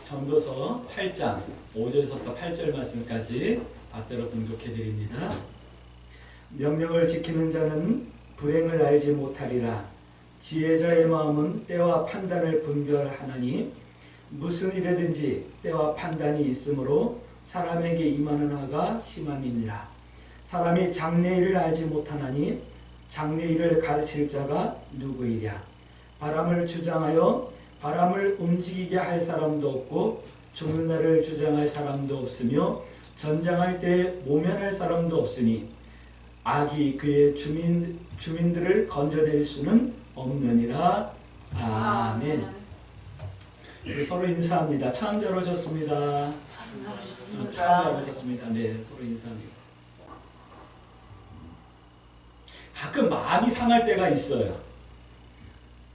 전도서 8장 5절부터 8절 말씀까지 받들어 봉독해 드립니다. 명령을 지키는 자는 불행을 알지 못하리라. 지혜자의 마음은 때와 판단을 분별하나니 무슨 일에든지 때와 판단이 있으므로 사람에게 임하는 화가 심함이니라. 사람이 장래일을 알지 못하나니 장래일을 가르칠 자가 누구이랴. 바람을 주장하여 바람을 움직이게 할 사람도 없고 죽는 날을 주장할 사람도 없으며 전장할 때 모면할 사람도 없으니 악이 그의 주민들을 건져낼 수는 없느니라. 아멘. 우리 서로 인사합니다. 참 잘 오셨습니다. 참 잘 오셨습니다. 네, 서로 인사합니다. 가끔 마음이 상할 때가 있어요.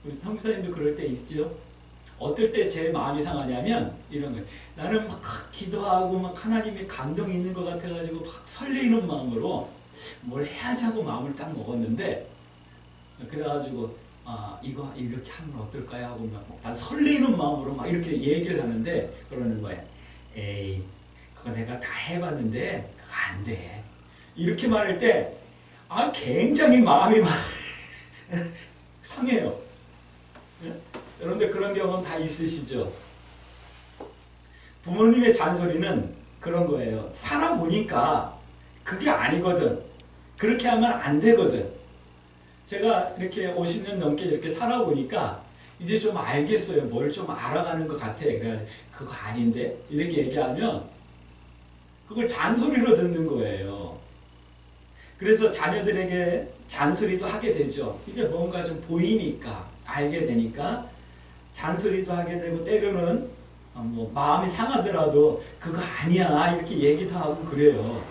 우리 성사님도 그럴 때 있죠. 어떨 때 제 마음이 상하냐면 이런 거예요. 나는 막 기도하고 막 하나님의 감동이 있는 것 같아가지고 막 설레이는 마음으로 뭘 해야지 하고 마음을 딱 먹었는데, 그래가지고 이거 이렇게 하면 어떨까요 하고 막 난 설레이는 마음으로 막 이렇게 얘기를 하는데 그러는 거예요. 에이, 그거 내가 다 해봤는데 그거 안 돼. 이렇게 말할 때 굉장히 마음이 상해요. 네? 여러분들 그런 경험 다 있으시죠? 부모님의 잔소리는 그런 거예요. 살아보니까 그게 아니거든. 그렇게 하면 안 되거든. 제가 이렇게 50년 넘게 이렇게 살아보니까 이제 좀 알겠어요. 뭘 좀 알아가는 것 같아. 그래서 그거 아닌데? 이렇게 얘기하면 그걸 잔소리로 듣는 거예요. 그래서 자녀들에게 잔소리도 하게 되죠. 이제 뭔가 좀 보이니까, 알게 되니까 잔소리도 하게 되고, 때로는 뭐 마음이 상하더라도 그거 아니야 이렇게 얘기도 하고 그래요.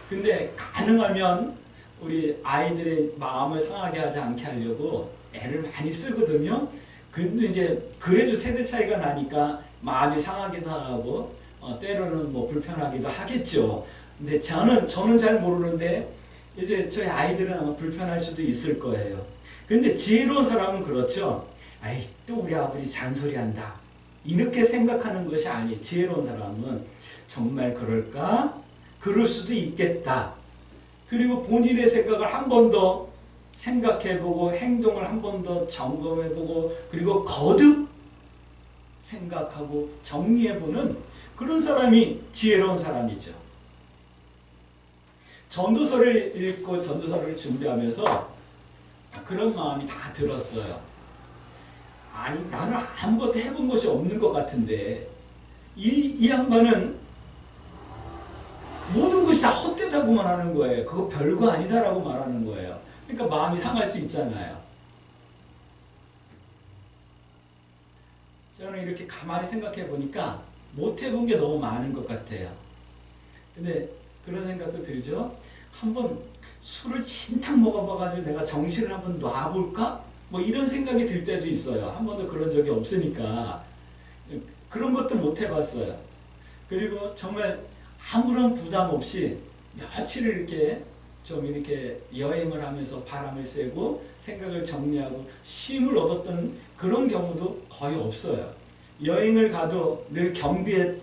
근데 가능하면 우리 아이들의 마음을 상하게 하지 않게 하려고 애를 많이 쓰거든요. 근데 이제 그래도 세대 차이가 나니까 마음이 상하기도 하고 때로는 뭐 불편하기도 하겠죠. 근데 저는 잘 모르는데 이제 저희 아이들은 아마 불편할 수도 있을 거예요. 근데 지혜로운 사람은 그렇죠. 아이, 또 우리 아버지 잔소리한다. 이렇게 생각하는 것이 아니에요. 지혜로운 사람은 정말 그럴까? 그럴 수도 있겠다. 그리고 본인의 생각을 한 번 더 생각해보고 행동을 한 번 더 점검해보고 그리고 거듭 생각하고 정리해보는 그런 사람이 지혜로운 사람이죠. 전도서를 읽고 전도서를 준비하면서 그런 마음이 다 들었어요. 아니, 나는 아무것도 해본 것이 없는 것 같은데 이 양반은 모든 것이 다 헛되다고만 하는 거예요. 그거 별거 아니다라고 말하는 거예요. 그러니까 마음이 상할 수 있잖아요. 저는 이렇게 가만히 생각해 보니까 못 해본 게 너무 많은 것 같아요. 근데 그런 생각도 들죠. 한번 술을 진탕 먹어봐가지고 내가 정신을 한번 놔볼까? 뭐 이런 생각이 들 때도 있어요. 한 번도 그런 적이 없으니까. 그런 것도 못 해봤어요. 그리고 정말 아무런 부담 없이 며칠을 이렇게 좀 이렇게 여행을 하면서 바람을 쐬고 생각을 정리하고 쉼을 얻었던 그런 경우도 거의 없어요. 여행을 가도 늘 경비에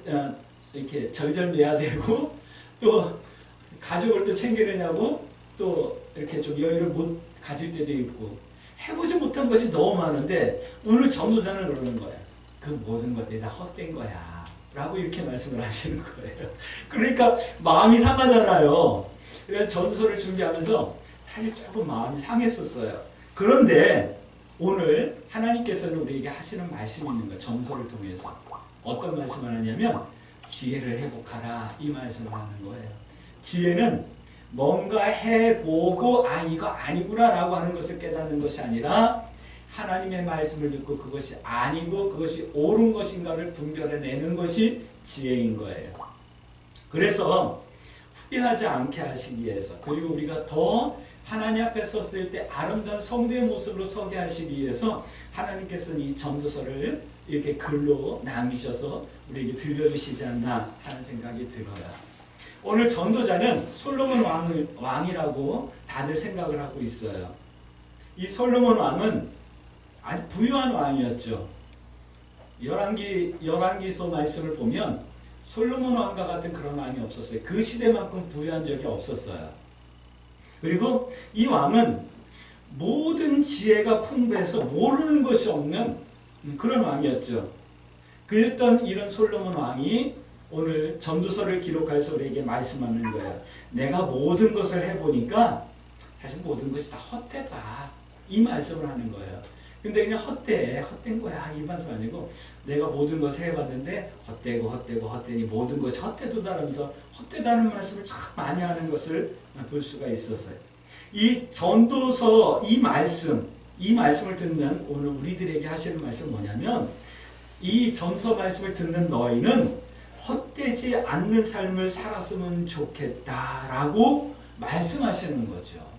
이렇게 절절매야 되고 또 가족을 또 챙기려냐고 또 이렇게 좀 여유를 못 가질 때도 있고 해보지 못한 것이 너무 많은데 오늘 전도자는 그러는 거예요. 그 모든 것들이 다 헛된 거야 라고 이렇게 말씀을 하시는 거예요. 그러니까 마음이 상하잖아요. 그래서 전도서를 준비하면서 사실 조금 마음이 상했었어요. 그런데 오늘 하나님께서는 우리에게 하시는 말씀이 있는 거예요. 전도서를 통해서. 어떤 말씀을 하냐면 지혜를 회복하라 이 말씀을 하는 거예요. 지혜는 뭔가 해보고 이거 아니구나 라고 하는 것을 깨닫는 것이 아니라 하나님의 말씀을 듣고 그것이 아니고 그것이 옳은 것인가를 분별해내는 것이 지혜인 거예요. 그래서 후회하지 않게 하시기 위해서 그리고 우리가 더 하나님 앞에 섰을 때 아름다운 성도의 모습으로 서게 하시기 위해서 하나님께서는 이 전도서를 이렇게 글로 남기셔서 우리에게 들려주시지 않나 하는 생각이 들어요. 오늘 전도자는 솔로몬 왕이라고 다들 생각을 하고 있어요. 이 솔로몬 왕은 아주 부유한 왕이었죠. 열왕기서 말씀을 보면 솔로몬 왕과 같은 그런 왕이 없었어요. 그 시대만큼 부유한 적이 없었어요. 그리고 이 왕은 모든 지혜가 풍부해서 모르는 것이 없는 그런 왕이었죠. 그랬던 이런 솔로몬 왕이 오늘 전도서를 기록해서 우리에게 말씀하는 거예요. 내가 모든 것을 해보니까 사실 모든 것이 다 헛되다. 이 말씀을 하는 거예요. 근데 그냥 헛된 거야. 이 말씀 아니고 내가 모든 것을 해봤는데 헛되니 모든 것이 헛되도다라면서 헛되다는 말씀을 참 많이 하는 것을 볼 수가 있었어요. 이 전도서 이 말씀을 듣는 오늘 우리들에게 하시는 말씀은 뭐냐면 이 전서 말씀을 듣는 너희는 헛되지 않는 삶을 살았으면 좋겠다라고 말씀하시는 거죠.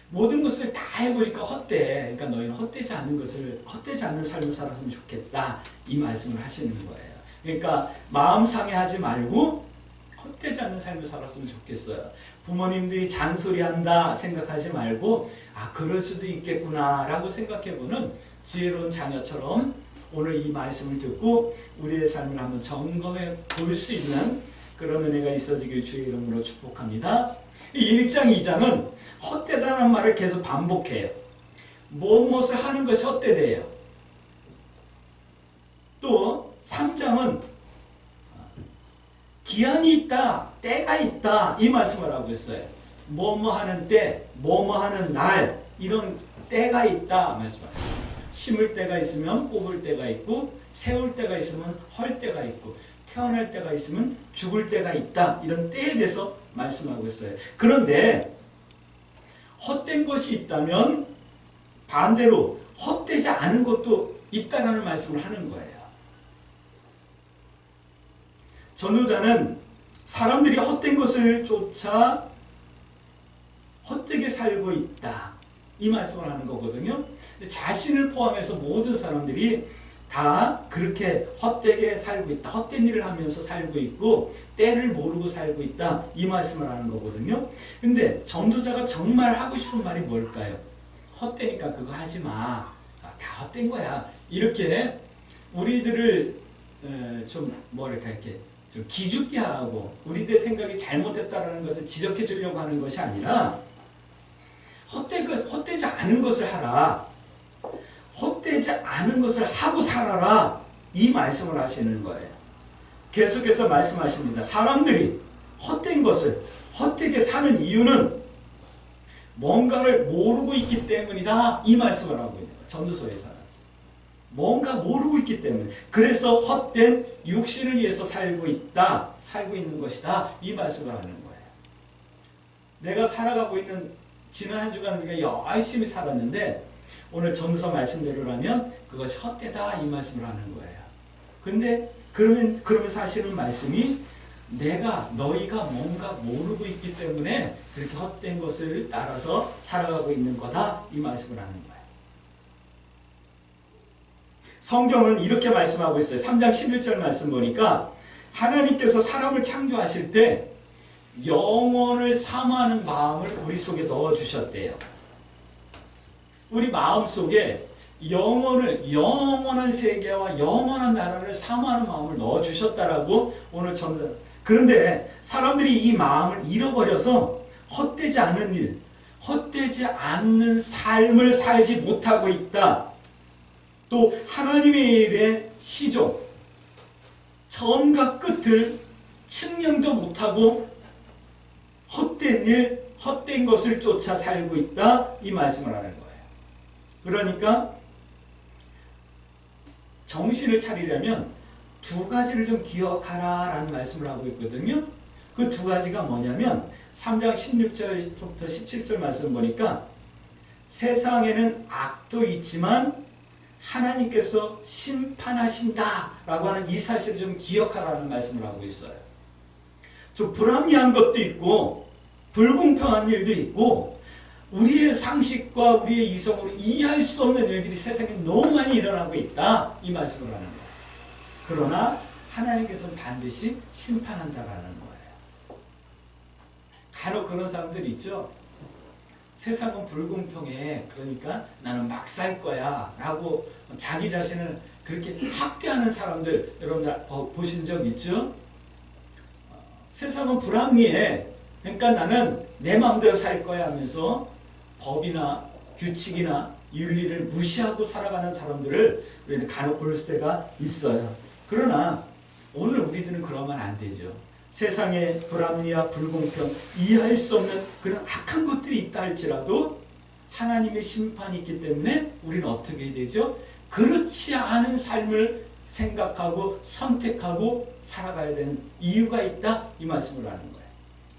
모든 것을 다 해보니까 헛돼. 그러니까 너희는 헛되지 않는 삶을 살았으면 좋겠다. 이 말씀을 하시는 거예요. 그러니까 마음 상해하지 말고 헛되지 않는 삶을 살았으면 좋겠어요. 부모님들이 잔소리한다 생각하지 말고 그럴 수도 있겠구나 라고 생각해보는 지혜로운 자녀처럼 오늘 이 말씀을 듣고 우리의 삶을 한번 점검해 볼 수 있는 그런 은혜가 있어지길 주의 이름으로 축복합니다. 이 1장 2장은 헛되다는 말을 계속 반복해요. 무엇을 하는 것이 헛되대요. 또 3장은 기한이 있다, 때가 있다 이 말씀을 하고 있어요. 뭐뭐 하는 때, 뭐뭐 하는 날 이런 때가 있다 말씀합니다. 심을 때가 있으면 뽑을 때가 있고 세울 때가 있으면 헐 때가 있고 태어날 때가 있으면 죽을 때가 있다. 이런 때에 대해서 말씀하고 있어요. 그런데 헛된 것이 있다면 반대로 헛되지 않은 것도 있다라는 말씀을 하는 거예요. 전도자는 사람들이 헛된 것을 쫓아 헛되게 살고 있다. 이 말씀을 하는 거거든요. 자신을 포함해서 모든 사람들이 다 그렇게 헛되게 살고 있다. 헛된 일을 하면서 살고 있고 때를 모르고 살고 있다. 이 말씀을 하는 거거든요. 근데 전도자가 정말 하고 싶은 말이 뭘까요? 헛되니까 그거 하지 마. 다 헛된 거야. 이렇게 우리들을 좀 이렇게 좀 기죽게 하고 우리들 생각이 잘못됐다라는 것을 지적해 주려고 하는 것이 아니라 헛되지 않은 것을 하라. 헛되지 않은 것을 하고 살아라. 이 말씀을 하시는 거예요. 계속해서 말씀하십니다. 사람들이 헛된 것을 헛되게 사는 이유는 뭔가를 모르고 있기 때문이다. 이 말씀을 하고 있는 거예요. 전도서에서는. 뭔가 모르고 있기 때문에. 그래서 헛된 육신을 위해서 살고 있는 것이다. 이 말씀을 하는 거예요. 내가 살아가고 있는 지난 한 주간 우리가 열심히 살았는데 오늘 전도서 말씀대로라면 그것이 헛되다 이 말씀을 하는 거예요. 근데 그러면서 하시는 말씀이 너희가 뭔가 모르고 있기 때문에 그렇게 헛된 것을 따라서 살아가고 있는 거다 이 말씀을 하는 거예요. 성경은 이렇게 말씀하고 있어요. 3장 11절 말씀 보니까 하나님께서 사람을 창조하실 때 영원을 사모하는 마음을 우리 속에 넣어주셨대요. 우리 마음 속에 영원한 세계와 영원한 나라를 사모하는 마음을 넣어주셨다라고 오늘 그런데 사람들이 이 마음을 잃어버려서 헛되지 않은 일, 헛되지 않는 삶을 살지 못하고 있다. 또 하나님의 일의 시종, 처음과 끝을 측량도 못하고 헛된 일, 헛된 것을 쫓아 살고 있다. 이 말씀을 하는 거예요. 그러니까 정신을 차리려면 두 가지를 좀 기억하라 라는 말씀을 하고 있거든요. 그 두 가지가 뭐냐면 3장 16절부터 17절 말씀 보니까 세상에는 악도 있지만 하나님께서 심판하신다 라고 하는 이 사실을 좀 기억하라는 말씀을 하고 있어요. 좀 불합리한 것도 있고 불공평한 일도 있고 우리의 상식과 우리의 이성으로 이해할 수 없는 일들이 세상에 너무 많이 일어나고 있다. 이 말씀을 하는 거예요. 그러나 하나님께서는 반드시 심판한다라는 거예요. 간혹 그런 사람들 있죠. 세상은 불공평해. 그러니까 나는 막 살 거야. 라고 자기 자신을 그렇게 학대하는 사람들 여러분들 보신 적 있죠? 세상은 불합리해. 그러니까 나는 내 마음대로 살 거야 하면서 법이나 규칙이나 윤리를 무시하고 살아가는 사람들을 우리는 간혹 볼 때가 있어요. 그러나 오늘 우리들은 그러면 안 되죠. 세상에 불합리와 불공평, 이해할 수 없는 그런 악한 것들이 있다 할지라도 하나님의 심판이 있기 때문에 우리는 어떻게 해야 되죠? 그렇지 않은 삶을 생각하고 선택하고 살아가야 되는 이유가 있다, 이 말씀을 하는 거예요.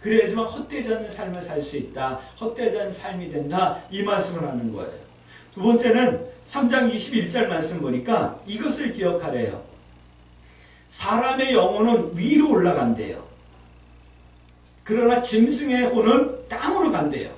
그래야지만 헛되지 않는 삶을 살 수 있다, 헛되지 않은 삶이 된다, 이 말씀을 하는 거예요. 두 번째는 3장 21절 말씀 보니까 이것을 기억하래요. 사람의 영혼은 위로 올라간대요. 그러나 짐승의 혼은 땅으로 간대요.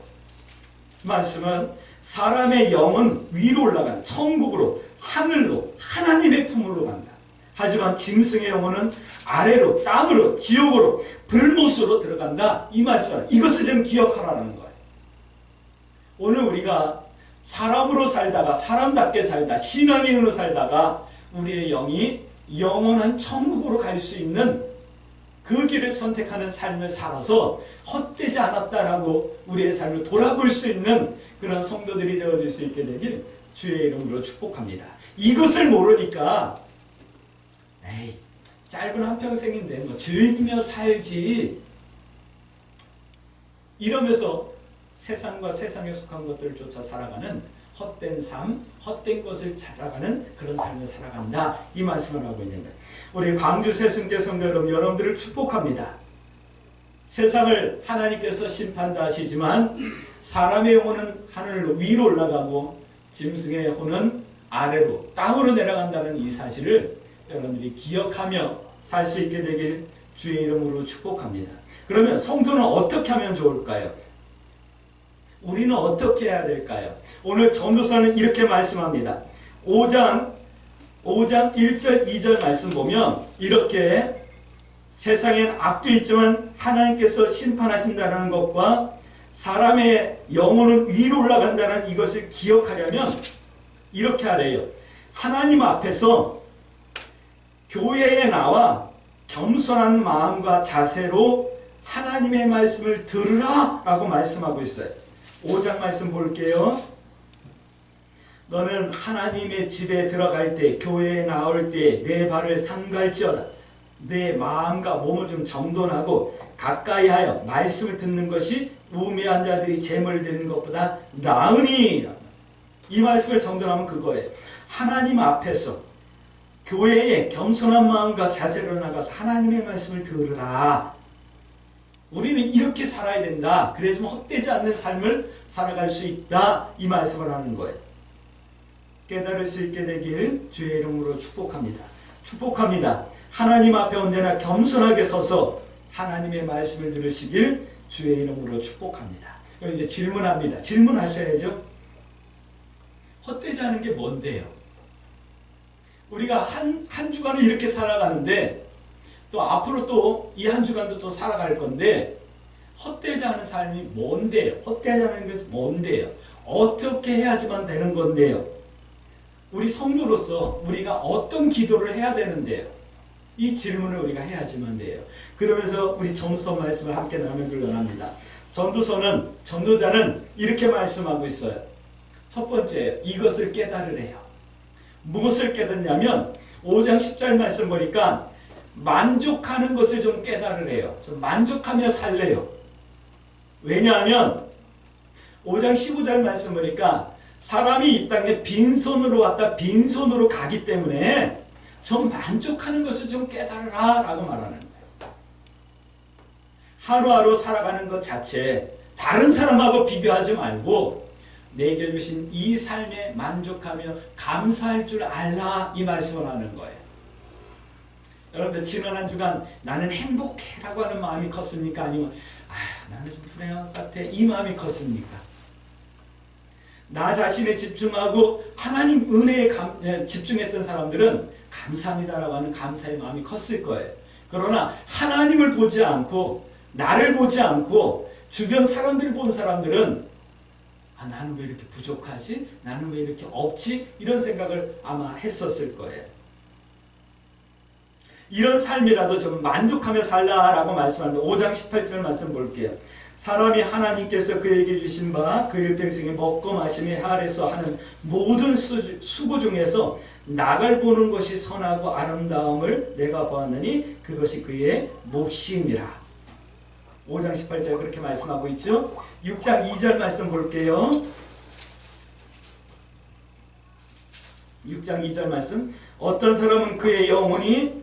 말씀은 사람의 영은 위로 올라간다. 천국으로, 하늘로, 하나님의 품으로 간다. 하지만 짐승의 영혼은 아래로, 땅으로, 지옥으로, 불못으로 들어간다. 이 말씀을, 이것을 좀 기억하라는 거예요. 오늘 우리가 사람으로 살다가, 사람답게 살다, 신앙인으로 살다가 우리의 영이 영원한 천국으로 갈 수 있는 그 길을 선택하는 삶을 살아서 헛되지 않았다라고 우리의 삶을 돌아볼 수 있는 그런 성도들이 되어줄 수 있게 되길 주의 이름으로 축복합니다. 이것을 모르니까 에이, 짧은 한평생인데 뭐 즐기며 살지 이러면서 세상과 세상에 속한 것들을 쫓아 살아가는 헛된 삶, 헛된 것을 찾아가는 그런 삶을 살아간다, 이 말씀을 하고 있는 거예요. 우리 광주 세순교 성도 여러분들을 축복합니다. 세상을 하나님께서 심판다 하시지만 사람의 영혼은 하늘로 위로 올라가고 짐승의 혼은 아래로 땅으로 내려간다는 이 사실을 여러분들이 기억하며 살 수 있게 되길 주의 이름으로 축복합니다. 그러면 성도는 어떻게 하면 좋을까요? 우리는 어떻게 해야 될까요? 오늘 전도서는 이렇게 말씀합니다. 5장 1절 2절 말씀 보면 이렇게 세상엔 악도 있지만 하나님께서 심판하신다는 것과 사람의 영혼은 위로 올라간다는 이것을 기억하려면 이렇게 하래요. 하나님 앞에서 교회에 나와 겸손한 마음과 자세로 하나님의 말씀을 들으라 라고 말씀하고 있어요. 5장 말씀 볼게요. 너는 하나님의 집에 들어갈 때, 교회에 나올 때 내 발을 삼갈지어다. 내 마음과 몸을 좀 정돈하고 가까이 하여 말씀을 듣는 것이 우매한 자들이 재물을 드리는 것보다 나으니. 이 말씀을 정돈하면 그거예요. 하나님 앞에서 교회에 겸손한 마음과 자세로 나가서 하나님의 말씀을 들으라. 우리는 이렇게 살아야 된다. 그래야지만 헛되지 않는 삶을 살아갈 수 있다. 이 말씀을 하는 거예요. 깨달을 수 있게 되길 주의 이름으로 축복합니다. 축복합니다. 하나님 앞에 언제나 겸손하게 서서 하나님의 말씀을 들으시길 주의 이름으로 축복합니다. 그럼 이제 질문합니다. 질문하셔야죠. 헛되지 않은 게 뭔데요? 우리가 한 주간을 이렇게 살아가는데 또 앞으로 또 이 한 주간도 또 살아갈 건데 헛되지 않은 삶이 뭔데요? 헛되지 않은 게 뭔데요? 어떻게 해야지만 되는 건데요? 우리 성도로서 우리가 어떤 기도를 해야 되는데요? 이 질문을 우리가 해야지만 돼요. 그러면서 우리 전도서 말씀을 함께 나누길 원합니다. 전도자는 이렇게 말씀하고 있어요. 첫 번째, 이것을 깨달으래요. 무엇을 깨닫냐면 5장 10절 말씀 보니까 만족하는 것을 좀 깨달으래요. 좀 만족하며 살래요. 왜냐하면 5장 15절 말씀 보니까 사람이 이 땅에 빈손으로 왔다 빈손으로 가기 때문에 좀 만족하는 것을 좀 깨달으라 라고 말하는 거예요. 하루하루 살아가는 것 자체 다른 사람하고 비교하지 말고 내게 주신 이 삶에 만족하며 감사할 줄 알라, 이 말씀을 하는 거예요. 여러분들 지난 한 주간 나는 행복해 라고 하는 마음이 컸습니까? 아니면 나는 좀 불행한 것 같아, 이 마음이 컸습니까? 나 자신에 집중하고 하나님 은혜에 집중했던 사람들은 감사합니다라고 하는 감사의 마음이 컸을 거예요. 그러나 하나님을 보지 않고 나를 보지 않고 주변 사람들을 본 사람들은 아, 나는 왜 이렇게 부족하지? 나는 왜 이렇게 없지? 이런 생각을 아마 했었을 거예요. 이런 삶이라도 좀 만족하며 살라라고 말씀합니다. 5장 18절 말씀 볼게요. 사람이 하나님께서 그에게 주신 바 그 일평생에 먹고 마시며 헤아려서 하는 모든 수고 중에서 낙을 보는 것이 선하고 아름다움을 내가 보았느니 그것이 그의 몫이니라. 5장 18절 그렇게 말씀하고 있죠. 6장 2절 말씀 볼게요. 6장 2절 말씀. 어떤 사람은 그의 영혼이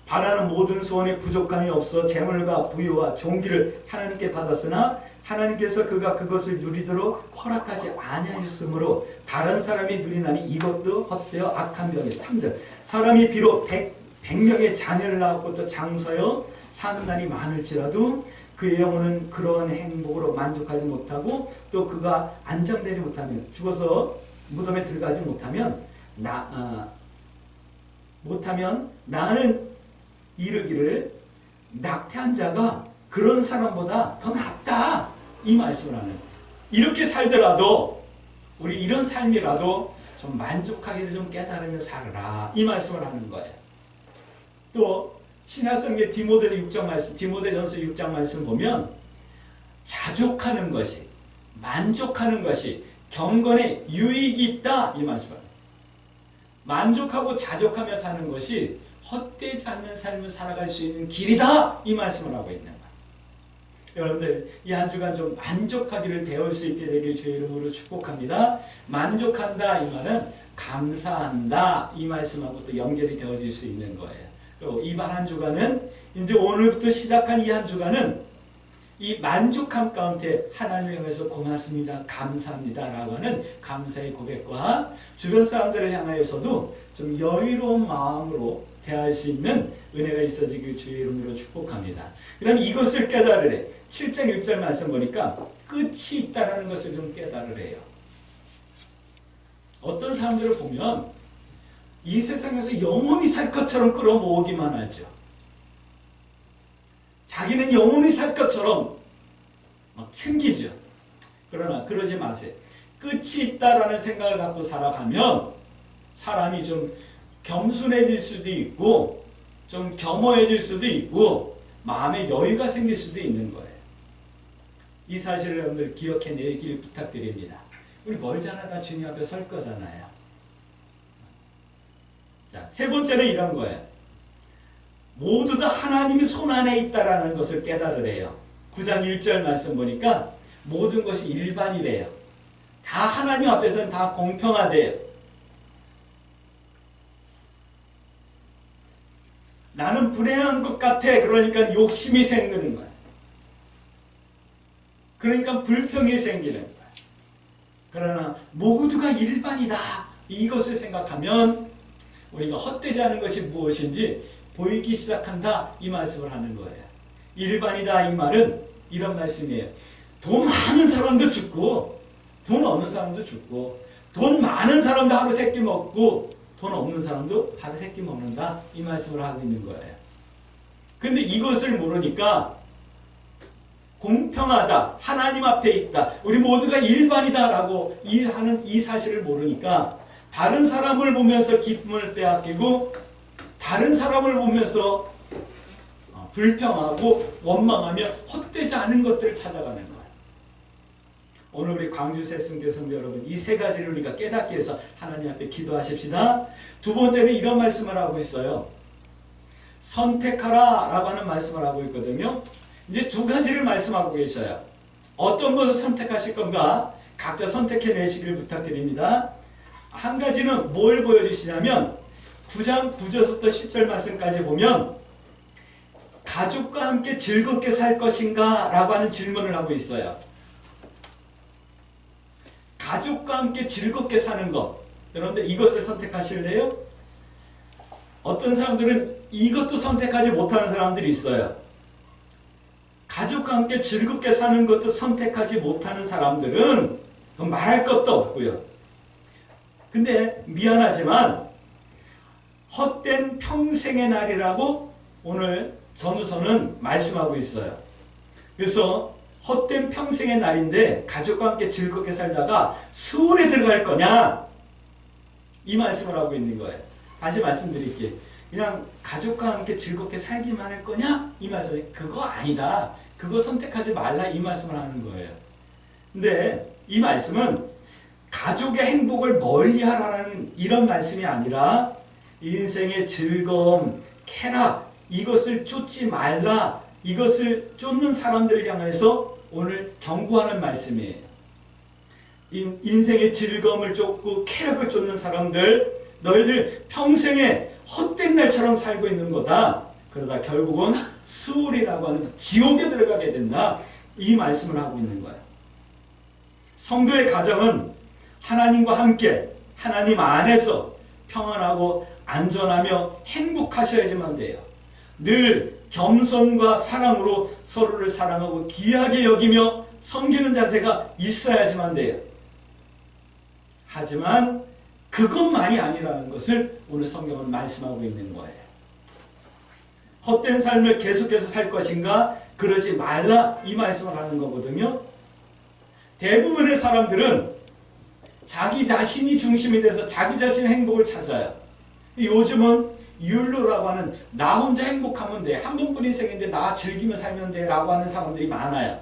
바라는 모든 소원에 부족함이 없어 재물과 부유와 존귀를 하나님께 받았으나 하나님께서 그가 그것을 누리도록 허락하지 아니하였으므로 다른 사람이 누리나니 이것도 헛되어 악한 병에 3절. 사람이 비록 100명의 자녀를 낳았고 또 장서여 사는 날이 많을지라도 그의 영혼은 그러한 행복으로 만족하지 못하고 또 그가 안정되지 못하면 죽어서 무덤에 들어가지 못하면 나는 이르기를 낙태한 자가 그런 사람보다 더 낫다 이 말씀을 하는. 이렇게 살더라도 우리 이런 삶이라도 좀 만족하기를 좀 깨달으며 살아라 이 말씀을 하는 거예요. 또 신약성경 디모데전서 6장 말씀 보면 자족하는 것이 만족하는 것이 경건에 유익이 있다 이 말씀을. 만족하고 자족하며 사는 것이 헛되지 않는 삶을 살아갈 수 있는 길이다 이 말씀을 하고 있는 거예요. 여러분들 이 한 주간 좀 만족하기를 배울 수 있게 되길 주의 이름으로 축복합니다. 만족한다 이 말은 감사한다 이 말씀하고 또 연결이 되어질 수 있는 거예요. 그리고 이번 한 주간은 이제 오늘부터 시작한 이 한 주간은 이 만족함 가운데 하나님을 향해서 고맙습니다, 감사합니다 라고 하는 감사의 고백과 주변 사람들을 향하여서도 좀 여유로운 마음으로 대할 수 있는 은혜가 있어지길 주의 이름으로 축복합니다. 그 다음에 이것을 깨달으래. 7장 1절 말씀 보니까 끝이 있다는 것을 좀 깨달으래요. 어떤 사람들을 보면 이 세상에서 영원히 살 것처럼 끌어모으기만 하죠. 자기는 영원히 살 것처럼 막 챙기죠. 그러나 그러지 마세요. 끝이 있다라는 생각을 갖고 살아가면 사람이 좀 겸손해질 수도 있고 좀 겸허해질 수도 있고 마음에 여유가 생길 수도 있는 거예요. 이 사실을 여러분들 기억해내길 부탁드립니다. 우리 멀지 않아 다 주님 앞에 설 거잖아요. 자, 세 번째는 이런 거예요. 모두 다 하나님의 손안에 있다라는 것을 깨달으래요. 9장 1절 말씀 보니까 모든 것이 일반이래요. 다 하나님 앞에서는 다 공평하대요. 나는 불행한 것 같아. 그러니까 욕심이 생기는 거야. 그러니까 불평이 생기는 거야. 그러나 모두가 일반이다. 이것을 생각하면 우리가 헛되지 않은 것이 무엇인지 보이기 시작한다. 이 말씀을 하는 거예요. 일반이다 이 말은 이런 말씀이에요. 돈 많은 사람도 죽고 돈 없는 사람도 죽고 돈 많은 사람도 하루 세 끼 먹고 돈 없는 사람도 하루 세 끼 먹는다. 이 말씀을 하고 있는 거예요. 근데 이것을 모르니까 공평하다. 하나님 앞에 있다. 우리 모두가 일반이다 라고 하는 이 사실을 모르니까 다른 사람을 보면서 기쁨을 빼앗기고 다른 사람을 보면서 불평하고 원망하며 헛되지 않은 것들을 찾아가는 거예요. 오늘 우리 광주 새순교 성도 여러분 이 세 가지를 우리가 깨닫기 위해서 하나님 앞에 기도하십시다. 두 번째는 이런 말씀을 하고 있어요. 선택하라 라고 하는 말씀을 하고 있거든요. 이제 두 가지를 말씀하고 계셔요. 어떤 것을 선택하실 건가? 각자 선택해내시길 부탁드립니다. 한 가지는 뭘 보여주시냐면 9장 9절부터 10절 말씀까지 보면 가족과 함께 즐겁게 살 것인가? 라고 하는 질문을 하고 있어요. 가족과 함께 즐겁게 사는 것. 여러분들 이것을 선택하실래요? 어떤 사람들은 이것도 선택하지 못하는 사람들이 있어요. 가족과 함께 즐겁게 사는 것도 선택하지 못하는 사람들은 말할 것도 없고요. 근데 미안하지만 헛된 평생의 날이라고 오늘 전후서는 말씀하고 있어요. 그래서 헛된 평생의 날인데 가족과 함께 즐겁게 살다가 수월에 들어갈 거냐? 이 말씀을 하고 있는 거예요. 다시 말씀드릴게요. 그냥 가족과 함께 즐겁게 살기만 할 거냐? 이 말씀이 그거 아니다. 그거 선택하지 말라 이 말씀을 하는 거예요. 근데 이 말씀은 가족의 행복을 멀리하라는 이런 말씀이 아니라 인생의 즐거움, 쾌락 이것을 쫓지 말라. 이것을 쫓는 사람들을 향해서 오늘 경고하는 말씀이에요. 인생의 즐거움을 쫓고 쾌락을 쫓는 사람들, 너희들 평생에 헛된 날처럼 살고 있는 거다. 그러다 결국은 수월이라고 하는 지옥에 들어가게 된다. 이 말씀을 하고 있는 거예요. 성도의 가정은 하나님과 함께 하나님 안에서 평안하고 안전하며 행복하셔야지만 돼요. 늘 겸손과 사랑으로 서로를 사랑하고 귀하게 여기며 섬기는 자세가 있어야지만 돼요. 하지만 그것만이 아니라는 것을 오늘 성경은 말씀하고 있는 거예요. 헛된 삶을 계속해서 살 것인가? 그러지 말라 이 말씀을 하는 거거든요. 대부분의 사람들은 자기 자신이 중심이 돼서 자기 자신의 행복을 찾아요. 요즘은 율로라고 하는 나 혼자 행복하면 돼. 한 번뿐 인생인데 나 즐기며 살면 돼 라고 하는 사람들이 많아요.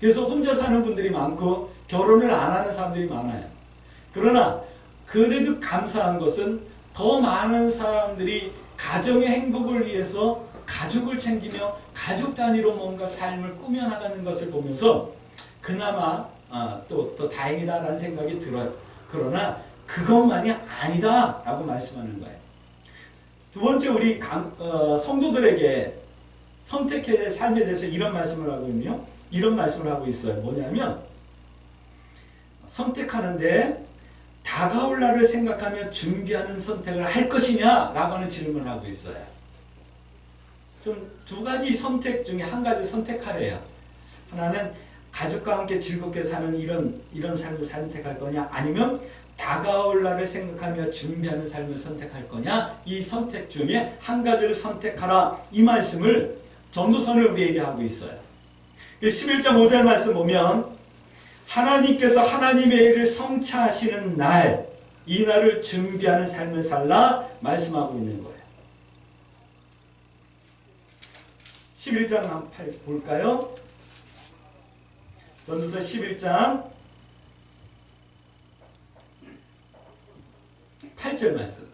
그래서 혼자 사는 분들이 많고 결혼을 안 하는 사람들이 많아요. 그러나 그래도 감사한 것은 더 많은 사람들이 가정의 행복을 위해서 가족을 챙기며 가족 단위로 뭔가 삶을 꾸며나가는 것을 보면서 그나마 또 다행이다라는 생각이 들어요. 그러나 그것만이 아니다 라고 말씀하는 거예요. 두 번째 우리 성도들에게 선택해야 될 삶에 대해서 이런 말씀을 하고 있네요. 이런 말씀을 하고 있어요. 뭐냐면 선택하는데 다가올 날을 생각하며 준비하는 선택을 할 것이냐 라고 하는 질문을 하고 있어요. 좀 두 가지 선택 중에 한 가지 선택하래요. 하나는 가족과 함께 즐겁게 사는 이런 삶을 선택할 거냐, 아니면 다가올 날을 생각하며 준비하는 삶을 선택할 거냐, 이 선택 중에 한 가지를 선택하라 이 말씀을 전도서는 우리에게 하고 있어요. 11장 5절 말씀 보면 하나님께서 하나님의 일을 성취하시는 날, 이 날을 준비하는 삶을 살라 말씀하고 있는 거예요. 11장 한번 볼까요? 전도서 11장 8절 말씀.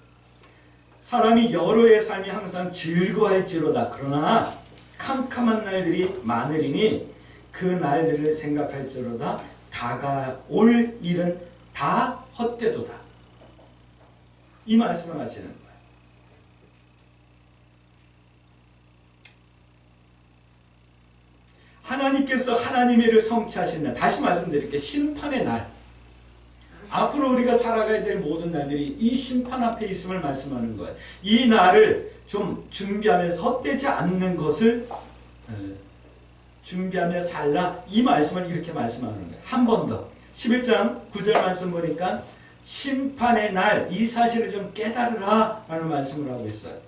사람이 여러 해의 삶이 항상 즐거워할지로다. 그러나 캄캄한 날들이 많으리니 그 날들을 생각할지로다. 다가올 일은 다 헛되도다. 이 말씀을 하시는 거예요. 하나님께서 하나님의 일을 성취하시는 날, 다시 말씀드릴게요. 심판의 날. 앞으로 우리가 살아가야 될 모든 날들이 이 심판 앞에 있음을 말씀하는 거예요. 이 날을 좀 준비하면서 헛되지 않는 것을 준비하며 살라. 이 말씀을 이렇게 말씀하는 거예요. 한 번 더. 11장 9절 말씀 보니까 심판의 날, 이 사실을 좀 깨달으라 라는 말씀을 하고 있어요.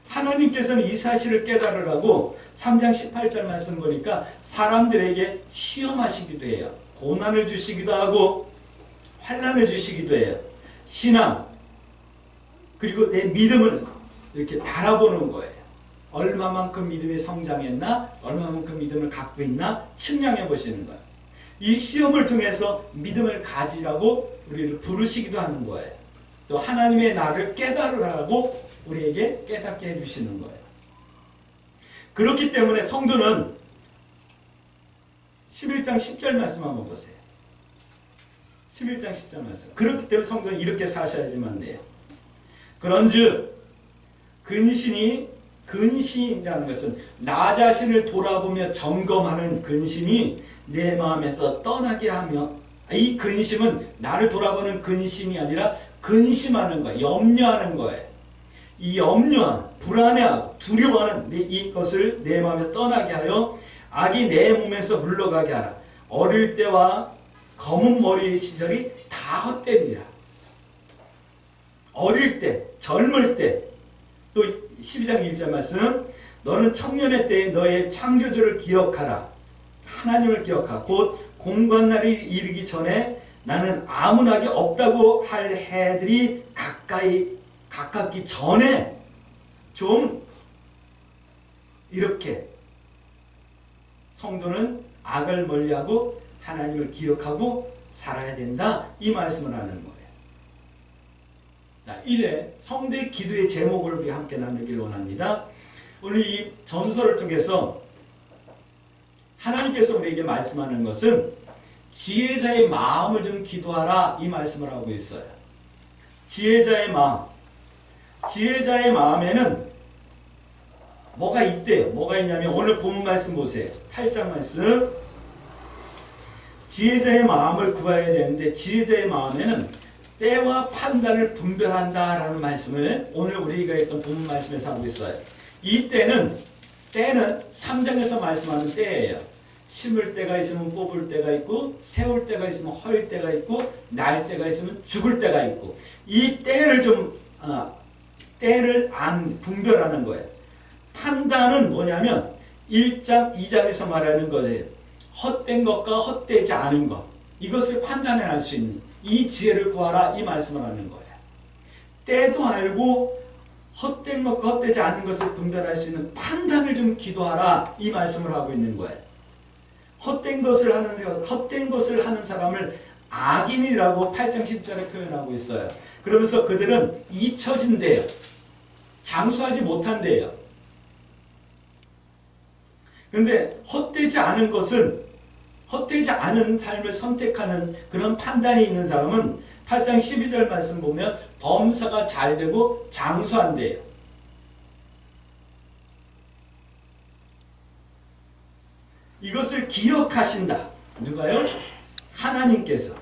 하나님께서는 이 사실을 깨달으라고 3장 18절 말씀 보니까 사람들에게 시험하시기도 해요. 고난을 주시기도 하고 환난을 주시기도 해요. 신앙 그리고 내 믿음을 이렇게 달아보는 거예요. 얼마만큼 믿음이 성장했나, 얼마만큼 믿음을 갖고 있나 측량해 보시는 거예요. 이 시험을 통해서 믿음을 가지라고 우리를 부르시기도 하는 거예요. 또 하나님의 나를 깨달으라고 우리에게 깨닫게 해주시는 거예요. 그렇기 때문에 성도는 11장 10절 말씀 한번 보세요. 11장 10절 말씀. 그렇기 때문에 성도는 이렇게 사셔야지만 돼요. 그런즉 근신이라는 것은 나 자신을 돌아보며 점검하는 근심이 내 마음에서 떠나게 하며, 이 근심은 나를 돌아보는 근심이 아니라 근심하는 거예요. 염려하는 거예요. 이 염려함, 불안해하고 두려워하는 이것을 내 마음에서 떠나게 하여 악이 내 몸에서 물러가게 하라. 어릴 때와 검은 머리의 시절이 다 헛되리라. 어릴 때, 젊을 때, 또 12장 1절 말씀, 너는 청년의 때에 너의 창조주를 기억하라. 하나님을 기억하고 곧 공관날이 이르기 전에 나는 아문하게 없다고 할 해들이 가깝기 전에 좀 이렇게 성도는 악을 멀리하고 하나님을 기억하고 살아야 된다, 이 말씀을 하는 거예요. 자, 이제 성도의 기도의 제목을 우리 함께 나누길 원합니다. 오늘 이 전설을 통해서 하나님께서 우리에게 말씀하는 것은 지혜자의 마음을 좀 기도하라, 이 말씀을 하고 있어요. 지혜자의 마음. 지혜자의 마음에는 뭐가 있대요. 뭐가 있냐면 오늘 본 말씀 보세요. 8장 말씀. 지혜자의 마음을 구해야 되는데 지혜자의 마음에는 때와 판단을 분별한다라는 말씀을 오늘 우리가 했던 본 말씀에서 하고 있어요. 이 때는 3장에서 말씀하는 때예요. 심을 때가 있으면 뽑을 때가 있고, 세울 때가 있으면 허일 때가 있고, 날 때가 있으면 죽을 때가 있고, 이 때를 때를 분별하는 거예요. 판단은 뭐냐면 1장, 2장에서 말하는 거예요. 헛된 것과 헛되지 않은 것, 이것을 판단해낼 수 있는 이 지혜를 구하라, 이 말씀을 하는 거예요. 때도 알고 헛된 것과 헛되지 않은 것을 분별할 수 있는 판단을 좀 기도하라, 이 말씀을 하고 있는 거예요. 헛된 것을 하는 사람을 악인이라고 8장 10절에 표현하고 있어요. 그러면서 그들은 잊혀진대요. 장수하지 못한대요. 그런데 헛되지 않은 삶을 선택하는 그런 판단이 있는 사람은 8장 12절 말씀 보면 범사가 잘 되고 장수한대요. 이것을 기억하신다. 누가요? 하나님께서.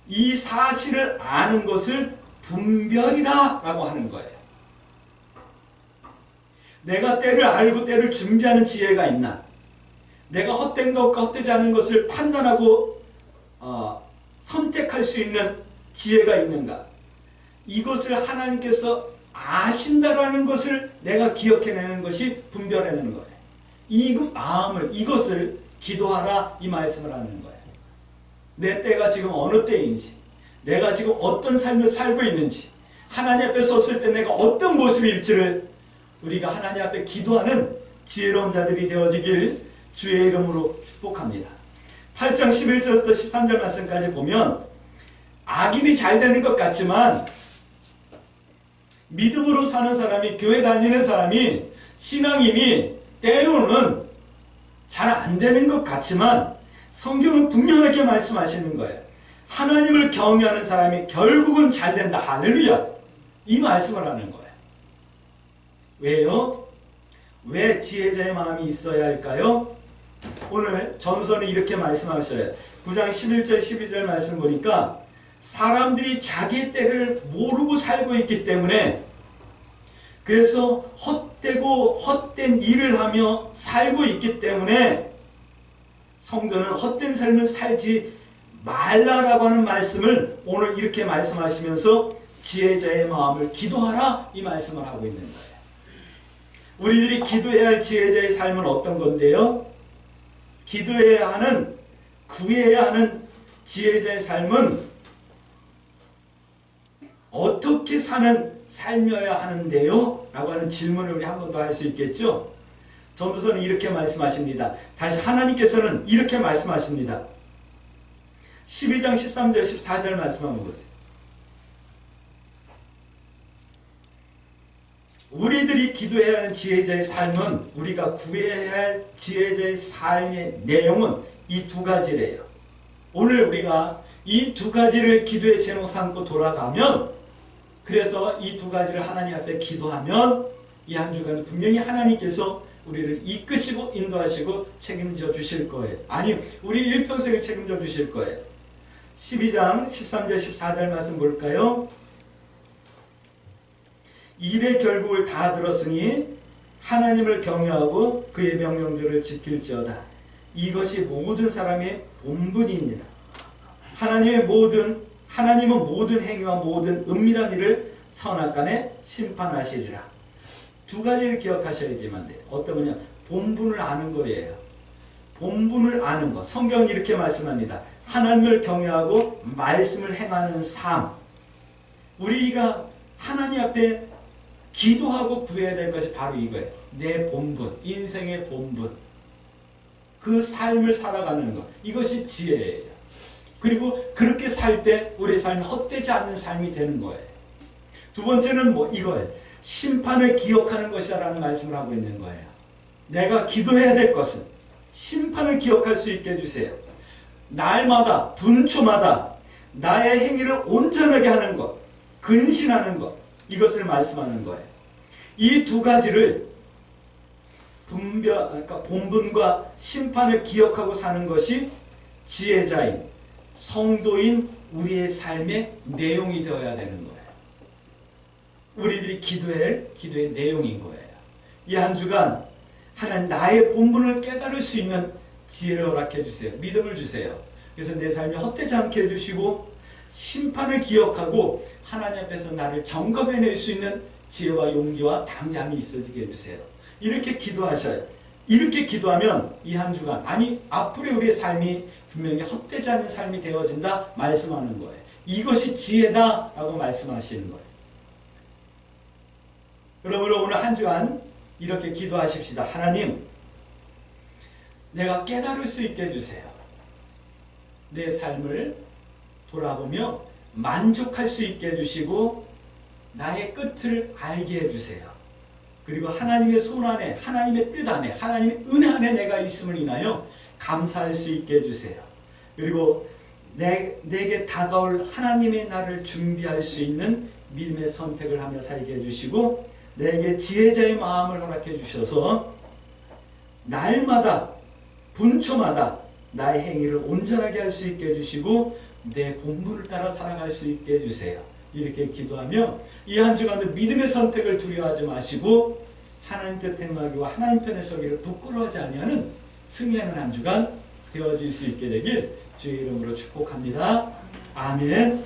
이 사실을 아는 것을 분별이라 라고 하는 거예요. 내가 때를 알고 때를 준비하는 지혜가 있나? 내가 헛된 것과 헛되지 않은 것을 판단하고 선택할 수 있는 지혜가 있는가? 이것을 하나님께서 아신다라는 것을 내가 기억해내는 것이 분별해내는 거예요. 이것을 기도하라, 이 말씀을 하는 거예요. 내 때가 지금 어느 때인지, 내가 지금 어떤 삶을 살고 있는지, 하나님 앞에 섰을 때 내가 어떤 모습일지를 우리가 하나님 앞에 기도하는 지혜로운 자들이 되어지길 주의 이름으로 축복합니다. 8장 11절부터 13절 말씀까지 보면 악인이 잘 되는 것 같지만 믿음으로 사는 사람이, 교회 다니는 사람이, 신앙인이 때로는 잘 안 되는 것 같지만 성경은 분명하게 말씀하시는 거예요. 하나님을 경외하는 사람이 결국은 잘 된다. 할렐루야. 이 말씀을 하는 거예요. 왜요? 왜 지혜자의 마음이 있어야 할까요? 오늘 전서는 이렇게 말씀하셔요. 9장 11절 12절 말씀 보니까 사람들이 자기의 때를 모르고 살고 있기 때문에, 그래서 헛되고 헛된 일을 하며 살고 있기 때문에 성도는 헛된 삶을 살지 말라라고 하는 말씀을 오늘 이렇게 말씀하시면서 지혜자의 마음을 기도하라, 이 말씀을 하고 있는 거예요. 우리들이 기도해야 할 지혜자의 삶은 어떤 건데요? 기도해야 하는, 구해야 하는 지혜자의 삶은 어떻게 사는 삶이어야 하는데요? 라고 하는 질문을 우리 한 번 더 할 수 있겠죠? 전도서는 이렇게 말씀하십니다. 다시 하나님께서는 이렇게 말씀하십니다. 12장 13절 14절 말씀 한번 보세요. 우리들이 기도해야 하는 지혜자의 삶은, 우리가 구해야 할 지혜자의 삶의 내용은 이 두 가지래요. 오늘 우리가 이 두 가지를 기도의 제목 삼고 돌아가면, 그래서 이 두 가지를 하나님 앞에 기도하면 이 한 주간 분명히 하나님께서 우리를 이끄시고 인도하시고 책임져 주실 거예요. 아니, 우리 일평생을 책임져 주실 거예요. 12장 13절 14절 말씀 볼까요? 일의 결국을 다 들었으니 하나님을 경외하고 그의 명령들을 지킬지어다. 이것이 모든 사람의 본분이니라. 하나님은 모든 행위와 모든 은밀한 일을 선악간에 심판하시리라. 두 가지를 기억하셔야지만 돼요. 어떤 거냐? 본분을 아는 거예요. 본분을 아는 것. 성경은 이렇게 말씀합니다. 하나님을 경외하고 말씀을 행하는 삶. 우리가 하나님 앞에 기도하고 구해야 될 것이 바로 이거예요. 내 본분, 인생의 본분. 그 삶을 살아가는 것. 이것이 지혜예요. 그리고 그렇게 살 때 우리의 삶이 헛되지 않는 삶이 되는 거예요. 두 번째는 이거예요. 심판을 기억하는 것이라는 말씀을 하고 있는 거예요. 내가 기도해야 될 것은 심판을 기억할 수 있게 해주세요. 날마다 분초마다 나의 행위를 온전하게 하는 것, 근신하는 것, 이것을 말씀하는 거예요. 이 두 가지를 그러니까 본분과 심판을 기억하고 사는 것이 지혜자인 성도인 우리의 삶의 내용이 되어야 되는 거예요. 우리들이 기도의 내용인 거예요. 이 한 주간 하나님 나의 본분을 깨달을 수 있는 지혜를 허락해 주세요. 믿음을 주세요. 그래서 내 삶이 헛되지 않게 해주시고 심판을 기억하고 하나님 앞에서 나를 점검해낼 수 있는 지혜와 용기와 담대함이 있어지게 해주세요. 이렇게 기도하셔요. 이렇게 기도하면 이 한 주간 앞으로의 우리의 삶이 분명히 헛되지 않은 삶이 되어진다 말씀하는 거예요. 이것이 지혜다라고 말씀하시는 거예요. 그러므로 오늘 한 주간 이렇게 기도하십시다. 하나님, 내가 깨달을 수 있게 해주세요. 내 삶을 돌아보며 만족할 수 있게 해주시고 나의 끝을 알게 해주세요. 그리고 하나님의 손 안에, 하나님의 뜻 안에, 하나님의 은혜 안에 내가 있음을 인하여 감사할 수 있게 해주세요. 그리고 내게 다가올 하나님의 날을 준비할 수 있는 믿음의 선택을 하며 살게 해주시고 내게 지혜자의 마음을 허락해 주셔서 날마다 분초마다 나의 행위를 온전하게 할 수 있게 해주시고 내 본분을 따라 살아갈 수 있게 해주세요. 이렇게 기도하며 이 한 주간도 믿음의 선택을 두려워하지 마시고 하나님 뜻 행하기와 하나님 편에 서기를 부끄러워하지 아니하는 승리하는 한 주간 되어질 수 있게 되길 주의 이름으로 축복합니다. 아멘.